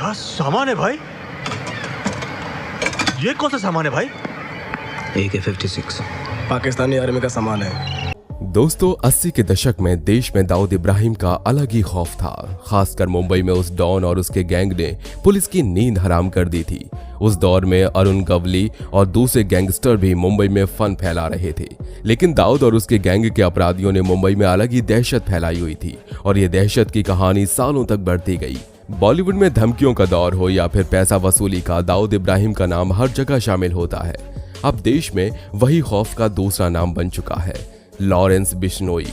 क्या सामान है भाई? ये कौन सा सामान है भाई? AK-56 पाकिस्तानी आर्मी का सामान है। दोस्तों 80 के दशक में देश में दाऊद इब्राहिम का अलग ही खौफ था। खासकर मुंबई में उस डॉन और उसके गैंग ने पुलिस की नींद हराम कर दी थी। उस दौर में अरुण गवली और दूसरे गैंगस्टर भी मुंबई में फन फैला रहे थे, लेकिन दाऊद और उसके गैंग के अपराधियों ने मुंबई में अलग ही दहशत फैलाई हुई थी और ये दहशत की कहानी सालों तक बढ़ती गई। बॉलीवुड में धमकियों का दौर हो या फिर पैसा वसूली का, दाऊद इब्राहिम का नाम हर जगह शामिल होता है। अब देश में वही खौफ का दूसरा नाम बन चुका है, लॉरेंस बिश्नोई।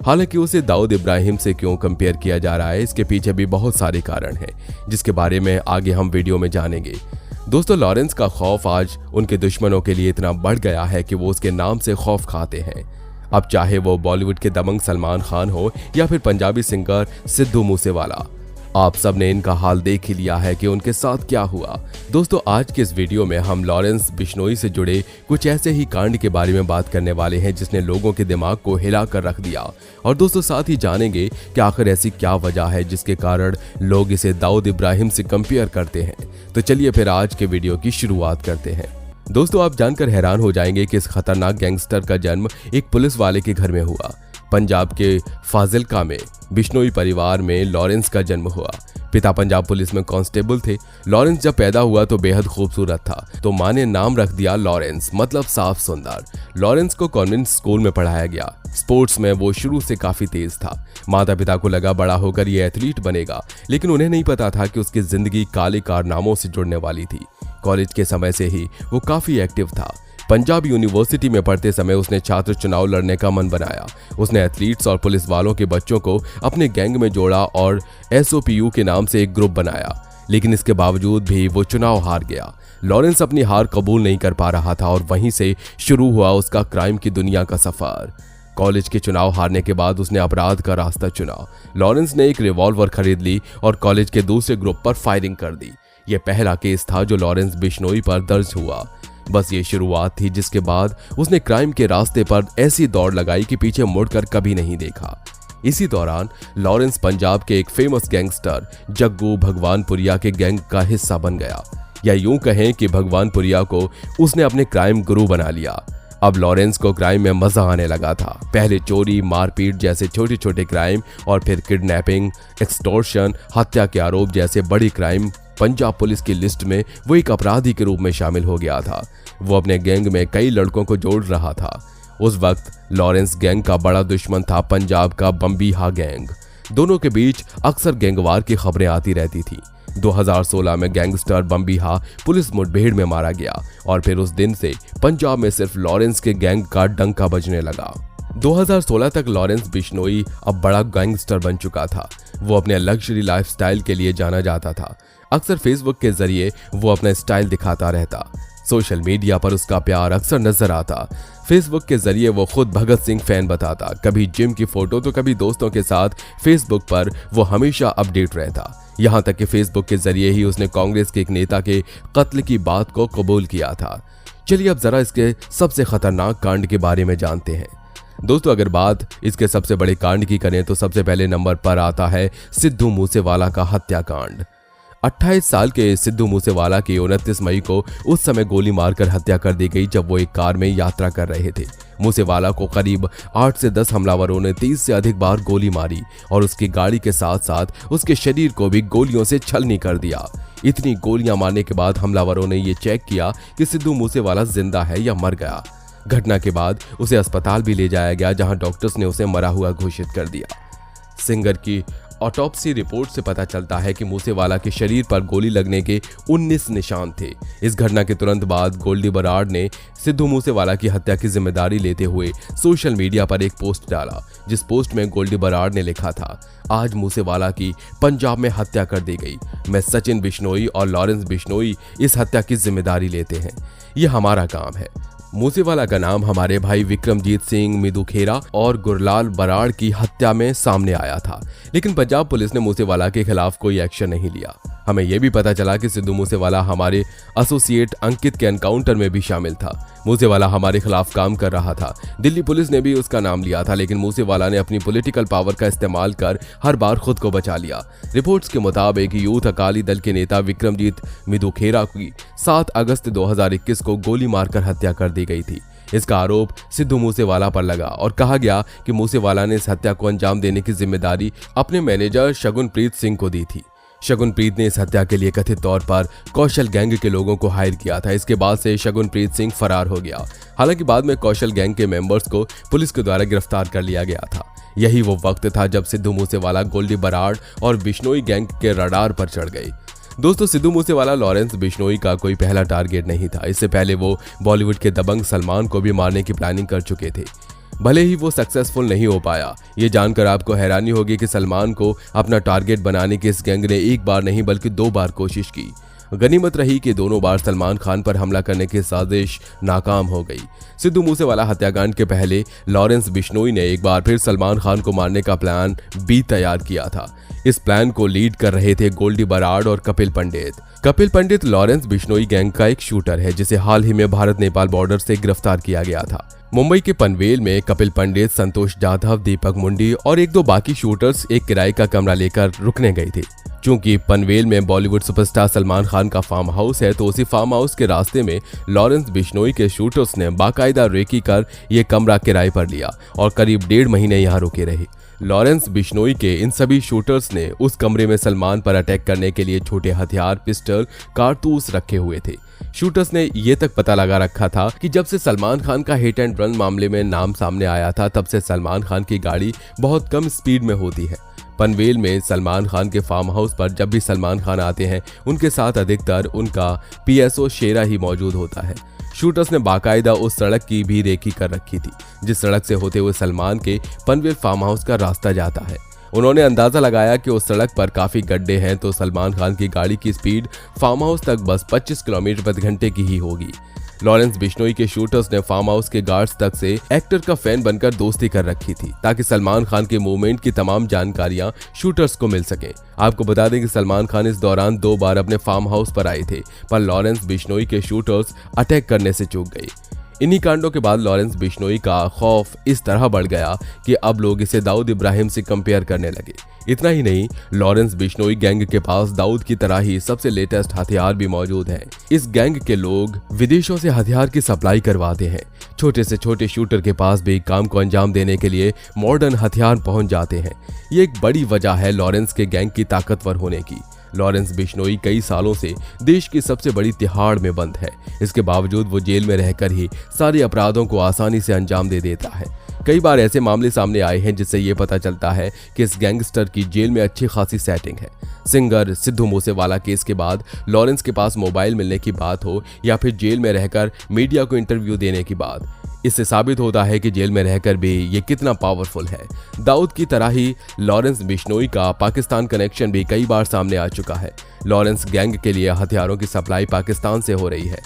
हालांकि उसे दाऊद इब्राहिम से क्यों कंपेयर किया जा रहा है, इसके पीछे भी बहुत सारे कारण हैं, जिसके बारे में आगे हम वीडियो में जानेंगे। दोस्तों लॉरेंस का खौफ आज उनके दुश्मनों के लिए इतना बढ़ गया है कि वो उसके नाम से खौफ खाते हैं। अब चाहे वो बॉलीवुड के दबंग सलमान खान हो या फिर पंजाबी सिंगर सिद्धू मूसेवाला, आप सब ने इनका हाल देख ही लिया है कि उनके साथ क्या हुआ। दोस्तों आज के इस वीडियो में हम लॉरेंस बिश्नोई से जुड़े कुछ ऐसे ही कांड के बारे में बात करने वाले हैं जिसने लोगों के दिमाग को हिला कर रख दिया। और दोस्तों साथ ही जानेंगे कि आखिर ऐसी क्या वजह है जिसके कारण लोग इसे दाऊद इब्राहिम से कंपेयर करते हैं। तो चलिए फिर आज के वीडियो की शुरुआत करते हैं। दोस्तों आप जानकर हैरान हो जाएंगे कि इस खतरनाक गैंगस्टर का जन्म एक पुलिस वाले के घर में हुआ। पंजाब के फाजिलका में बिश्नोई परिवार में लॉरेंस का जन्म हुआ। पिता पंजाब पुलिस में कांस्टेबल थे। लॉरेंस जब पैदा हुआ तो बेहद खूबसूरत था, तो मां ने नाम रख दिया लॉरेंस, मतलब साफ सुंदर। लॉरेंस को कॉन्वेंट स्कूल में पढ़ाया गया। स्पोर्ट्स में वो शुरू से काफी तेज था। माता पिता को लगा बड़ा होकर ये एथलीट बनेगा, लेकिन उन्हें नहीं पता था कि उसकी जिंदगी काले कारनामों से जुड़ने वाली थी। कॉलेज के समय से ही वो काफी एक्टिव था। पंजाब यूनिवर्सिटी में पढ़ते समय उसने छात्र चुनाव लड़ने का मन बनाया। उसने एथलीट्स और पुलिस वालों के बच्चों को अपने गैंग में जोड़ा और SOPU के नाम से एक ग्रुप बनाया, लेकिन इसके बावजूद भी वो चुनाव हार गया। लॉरेंस अपनी हार कबूल नहीं कर पा रहा था और वहीं से शुरू हुआ उसका क्राइम की दुनिया का सफर। कॉलेज के चुनाव हारने के बाद उसने अपराध का रास्ता चुना। लॉरेंस ने एक रिवॉल्वर खरीद ली और कॉलेज के दूसरे ग्रुप पर फायरिंग कर दी। यह पहला केस था जो लॉरेंस बिश्नोई पर दर्ज हुआ। बस ये शुरुआत थी, जिसके बाद उसने क्राइम के रास्ते पर ऐसी दौड़ लगाई कि पीछे मुड़कर कभी नहीं देखा। इसी दौरान लॉरेंस पंजाब के एक फेमस गैंगस्टर जग्गू भगवानपुरिया के गैंग का हिस्सा बन गया, या यूं कहें कि भगवानपुरिया को उसने अपने क्राइम गुरु बना लिया। अब लॉरेंस को क्राइम में मजा आने लगा था। पहले चोरी, मारपीट जैसे छोटे छोटे क्राइम और फिर किडनैपिंग, एक्सटॉर्शन, हत्या के आरोप जैसे बड़ी क्राइम। पंजाब पुलिस की लिस्ट में वो एक अपराधी के रूप में शामिल हो गया था। वो अपने गैंग में कई लड़कों को जोड़ रहा था। उस वक्त लॉरेंस गैंग का बड़ा दुश्मन था पंजाब का बम्बीहा गैंग। दोनों के बीच अक्सर गैंगवार की खबरें आती रहती थी। 2016 में गैंगस्टर बम्बीहा पुलिस मुठभेड़ में मारा गया और फिर उस दिन से पंजाब में सिर्फ लॉरेंस के गैंग का डंका बजने लगा। 2016 तक लॉरेंस बिश्नोई अब बड़ा गैंगस्टर बन चुका था। वो अपने लग्जरी लाइफस्टाइल के लिए जाना जाता था। अक्सर फेसबुक के जरिए वो अपना स्टाइल दिखाता रहता। सोशल मीडिया पर उसका प्यार अक्सर नजर आता। फेसबुक के जरिए वो खुद भगत सिंह फैन बताता। कभी जिम की फोटो तो कभी दोस्तों के साथ फेसबुक पर वो हमेशा अपडेट रहता। यहाँ तक कि फेसबुक के जरिए ही उसने कांग्रेस के एक नेता के कत्ल की बात को कबूल किया था। चलिए अब जरा इसके सबसे खतरनाक कांड के बारे में जानते हैं। दोस्तों अगर बात इसके सबसे बड़े कांड की करें तो सबसे पहले नंबर पर आता है सिद्धू मूसेवाला का हत्याकांड। 28 साल के सिद्धू मूसेवाला की 29 मई को उस समय गोली मारकर हत्या कर दी गई जब वो एक कार में यात्रा कर रहे थे। मूसेवाला को करीब 8 से 10 हमलावरों ने 30 से अधिक बार गोली मारी और उसकी गाड़ी के साथ साथ उसके शरीर को भी गोलियों से छलनी कर दिया। इतनी गोलियां मारने के बाद हमलावरों ने ये चेक किया कि सिद्धू मूसेवाला जिंदा है या मर गया। घटना के बाद उसे अस्पताल भी ले जाया गया, जहां डॉक्टर्स ने उसे मरा हुआ घोषित कर दिया। सिंगर की ऑटोप्सी रिपोर्ट से पता चलता है कि मूसेवाला के शरीर पर गोली लगने के 19 निशान थे। इस घटना के तुरंत बाद गोल्डी बराड़ ने सिद्धू मूसेवाला की हत्या की जिम्मेदारी लेते हुए सोशल मीडिया पर एक पोस्ट डाला, जिस पोस्ट में गोल्डी बराड़ ने लिखा था, आज मूसेवाला की पंजाब में हत्या कर दी गई। मैं सचिन बिश्नोई और लॉरेंस बिश्नोई इस हत्या की जिम्मेदारी लेते हैं। यह हमारा काम है। मूसेवाला का नाम हमारे भाई विक्रमजीत सिंह, मिदू खेरा और गुरलाल बराड़ की हत्या में सामने आया था, लेकिन पंजाब पुलिस ने मूसेवाला के खिलाफ कोई एक्शन नहीं लिया। हमें यह भी पता चला कि सिद्धू मूसेवाला हमारे एसोसिएट अंकित के एनकाउंटर में भी शामिल था। मूसेवाला हमारे खिलाफ काम कर रहा था। दिल्ली पुलिस ने भी उसका नाम लिया था, लेकिन मूसेवाला ने अपनी पॉलिटिकल पावर का इस्तेमाल कर हर बार खुद को बचा लिया। रिपोर्ट्स के मुताबिक यूथ अकाली दल के नेता विक्रमजीत मिदुखेरा की 7 अगस्त 2021 को गोली मारकर हत्या कर दी गई थी। इसका आरोप सिद्धू मूसेवाला पर लगा और कहा गया कि मूसेवाला ने इस हत्या को अंजाम देने की जिम्मेदारी अपने मैनेजर शगुनप्रीत सिंह को दी थी। शगुनप्रीत ने इस हत्या के लिए कथित तौर पर कौशल गैंग के लोगों को हायर किया था। इसके बाद से शगुनप्रीत सिंह फरार हो गया। हालांकि बाद में कौशल गैंग के मेंबर्स को पुलिस के द्वारा गिरफ्तार कर लिया गया था। यही वो वक्त था जब सिद्धू मूसेवाला गोल्डी बराड़ और बिश्नोई गैंग के रडार पर चढ़ गए। दोस्तों, सिद्धू मूसेवाला लॉरेंस बिश्नोई का कोई पहला टारगेट नहीं था। इससे पहले वो बॉलीवुड के दबंग सलमान को भी मारने की प्लानिंग कर चुके थे। भले ही वो सक्सेसफुल नहीं हो पाया। ये जानकर आपको हैरानी होगी कि सलमान को अपना टारगेट बनाने की इस गैंग ने एक बार नहीं बल्कि 2 बार कोशिश की। गनीमत रही कि दोनों बार सलमान खान पर हमला करने की साजिश नाकाम हो गई। सिद्धू मूसेवाला हत्याकांड के पहले लॉरेंस बिश्नोई ने एक बार फिर सलमान खान को मारने का प्लान भी तैयार किया था। इस प्लान को लीड कर रहे थे गोल्डी बराड़ और कपिल पंडित। कपिल पंडित लॉरेंस बिश्नोई गैंग का एक शूटर है जिसे हाल ही में भारत नेपाल बॉर्डर से गिरफ्तार किया गया था। मुंबई के पनवेल में कपिल पंडित, संतोष जाधव, दीपक मुंडी और 1-2 बाकी शूटर्स एक किराए का कमरा लेकर रुकने गए थे। चूंकि पनवेल में बॉलीवुड सुपरस्टार सलमान खान का फार्म हाउस है, तो उसी फार्म हाउस के रास्ते में लॉरेंस बिश्नोई के शूटर्स ने बाकायदा रेकी कर ये कमरा किराए पर लिया और करीब 1.5 महीने यहाँ रुके रहे। लॉरेंस बिश्नोई के इन सभी शूटर्स ने उस कमरे में सलमान पर अटैक करने के लिए छोटे हथियार, पिस्टल, कारतूस रखे हुए थे। शूटर्स ने ये तक पता लगा रखा था कि जब से सलमान खान का हिट एंड रन मामले में नाम सामने आया था, तब से सलमान खान की गाड़ी बहुत कम स्पीड में होती है। पनवेल में सलमान खान के फार्म हाउस पर जब भी सलमान खान आते हैं, उनके साथ अधिकतर उनका PSO शेरा ही मौजूद होता है। शूटर्स ने बाकायदा उस सड़क की भी रेकी कर रखी थी जिस सड़क से होते हुए सलमान के पनवेल फार्म हाउस का रास्ता जाता है। उन्होंने अंदाजा लगाया कि उस सड़क पर काफी गड्ढे हैं, तो सलमान खान की गाड़ी की स्पीड फार्म हाउस तक बस 25 किलोमीटर प्रति घंटे की ही होगी। लॉरेंस बिश्नोई के शूटर्स ने फार्म हाउस के गार्ड्स तक से एक्टर का फैन बनकर दोस्ती कर रखी थी ताकि सलमान खान के मूवमेंट की तमाम जानकारियां शूटर्स को मिल सके। आपको बता दें कि सलमान खान इस दौरान 2 बार अपने फार्म हाउस पर आए थे, पर लॉरेंस बिश्नोई के शूटर्स अटैक करने से चूक गए। इन्हीं कांडों के बाद लॉरेंस बिश्नोई का खौफ इस तरह बढ़ गया कि अब लोग इसे दाऊद इब्राहिम से कंपेयर करने लगे। इतना ही नहीं, लॉरेंस बिश्नोई गैंग के पास दाऊद की तरह ही सबसे लेटेस्ट हथियार भी मौजूद हैं। इस गैंग के लोग विदेशों से हथियार की सप्लाई करवाते हैं। छोटे से छोटे शूटर के पास भी काम को अंजाम देने के लिए मॉडर्न हथियार पहुंच जाते हैं। ये एक बड़ी वजह है लॉरेंस के गैंग की ताकतवर होने की। लॉरेंस बिश्नोई कई सालों से देश की सबसे बड़ी तिहाड़ में बंद है। इसके बावजूद वो जेल में रहकर ही सारे अपराधों को आसानी से अंजाम दे देता है। कई बार ऐसे मामले सामने आए हैं जिससे ये पता चलता है कि इस गैंगस्टर की जेल में अच्छी खासी सेटिंग है। सिंगर सिद्धू मूसेवाला केस के बाद लॉरेंस के पास मोबाइल मिलने की बात हो या फिर जेल में रहकर मीडिया को इंटरव्यू देने की बात, इससे साबित होता है कि जेल में रहकर भी ये कितना पावरफुल है। दाऊद की तरह ही लॉरेंस बिश्नोई का पाकिस्तान कनेक्शन भी कई बार सामने आ चुका है। लॉरेंस गैंग के लिए हथियारों की सप्लाई पाकिस्तान से हो रही है।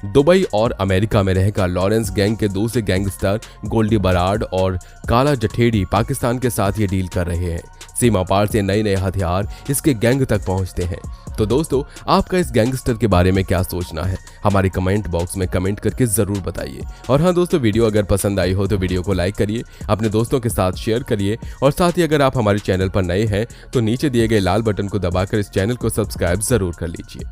दुबई और अमेरिका में रहकर लॉरेंस गैंग के दूसरे गैंगस्टर गोल्डी बराड़ और काला जठेड़ी पाकिस्तान के साथ ये डील कर रहे हैं। सीमा पार से नए नए हथियार इसके गैंग तक पहुंचते हैं। तो दोस्तों, आपका इस गैंगस्टर के बारे में क्या सोचना है, हमारे कमेंट बॉक्स में कमेंट करके जरूर बताइए। और हाँ दोस्तों, वीडियो अगर पसंद आई हो तो वीडियो को लाइक करिए, अपने दोस्तों के साथ शेयर करिए और साथ ही अगर आप हमारे चैनल पर नए हैं तो नीचे दिए गए लाल बटन को दबाकर इस चैनल को सब्सक्राइब जरूर कर लीजिए।